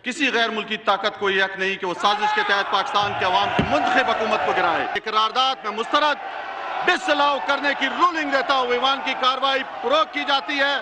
किसी गैर मुल्की ताकत को यह हक नहीं कि वो साजिश के तहत पाकिस्तान के अवाम की मुंतखब हुकूमत को गिराए। करारदाद में मुस्तरद डिसअलाउ करने की रूलिंग देता हुए ईवान की कार्रवाई रोक की जाती है।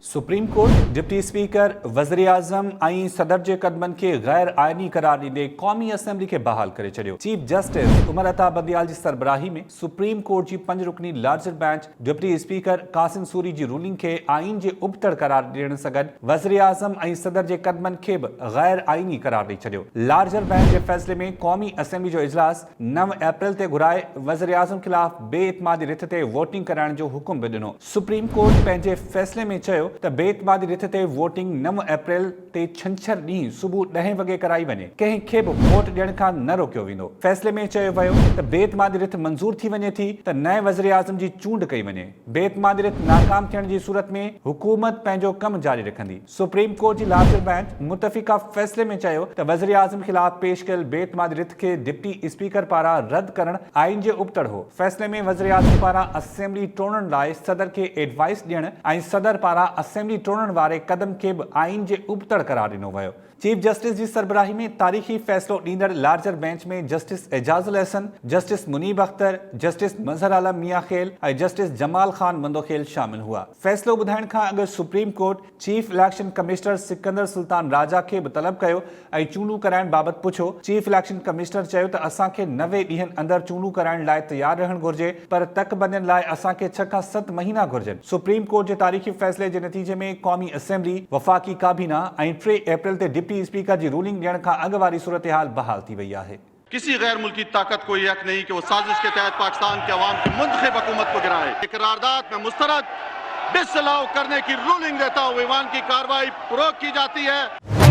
सुप्रीम कोर्ट डिप्टी स्पीकर वज़ीर आज़म ऐं सदर जे कदमनि खे गैर आइनी करार ॾींदे क़ौमी असेंबली खे बहाल करे छॾियो। चीफ जस्टिस उमर अता बंदियाल जी सरबराही में सुप्रीम कोर्ट जी 5 रुकनी larger bench deputy speaker Qasim Suri जी रूलिंग खे आइन जे उबतड़ करार ॾियण सां गॾु वज़ीर आज़म ऐं सदर जे कदमनि खे बि गैर आइनी करार ॾेई छॾियो। लार्जर बेंच जे फैसले में क़ौमी असेंबली जो इजलास 9 अप्रैल ते घुराए वज़ीर आज़म ख़िलाफ़ बेइतमादी रिथ ते वोटिंग कराइण जो हुकुम बि ॾिनो। सुप्रीम कोर्ट पंहिंजे फैसले में चयो त बेइतमादी रिथ ते वोटिंग 9 अप्रैल ते छंछर ॾींहुं सुबुह 10 वॻे कराई वञे। कंहिंखे बि वोट ॾियण खां न रोकियो वेंदो। फैसले में चयो वियो त बेइतमादी रिथ मंज़ूर थी वञे थी त नए वज़ीर आज़म जी चूंड कई वञे। बेइतमादी रिथ नाकाम थियण जी सूरत में हुकूमत पंहिंजो कमु जारी रखंदी। सुप्रीम कोर्ट जी लार्जर बेंच मुतफ़िका फैसले में चयो त वज़ीर आज़म ख़िलाफ़ पेश कयल बेइतमादी रिथ खे डिप्टी स्पीकर पारां रद्द करणु आइन जे उबतड़ हो। फैसले में वज़ीर आज़म पारां असेंबली टोड़ण लाइ सदर खे एडवाइस ॾियण ऐं सदर पारां असेंबली टोड़ण वारे कदम खे बि आइन जे उबतड़ करार ॾिनो वियो। चीफ जस्टिस जी सरबराही में तारीख़ी फ़ैसिलो ॾींदड़ लार्जर बेंच में justice Ijazul Ahsan, justice Munib Akhtar, justice Mazhar Alam Miankhel ऐं जस्टिस जमाल ख़ान मंदोखेल शामिल हुआ। फ़ैसिलो ॿुधाइण खां अॻु supreme court chief election commissioner Sikandar Sultan Raja खे बि तलब कयो ऐं चूंडूं कराइण बाबति पुछो। चीफ इलेक्शन कमिश्नर चयो त असांखे 90 ॾींहनि अंदरि चूंडूं कराइण लाइ तयारु रहणु घुर्जे, पर तकबंदियुनि लाइ असांखे 6 खां 7 महीना घुर्जनि। सुप्रीम कोर्ट जे तारीख़ी फ़ैसिले जे नतीजे में क़ौमी असेंबली, वफ़ाक़ी काबीना ऐं 3 अप्रैल ते डिप्टी स्पीकर जी रूलिंग ॾियण खां अॻु वारी सूरत हाल बहाल थी वई आहे। किसी गैर मुल्की ताकत को यह हक नहीं कि वो साजिश के तहत पाकिस्तान के अवाम की मुंतखब हुकूमत को गिराए। करारदाद में मुस्तरद डिसअलाउ करने की रूलिंग देता हुए ईवान की कार्रवाई रोक की जाती है।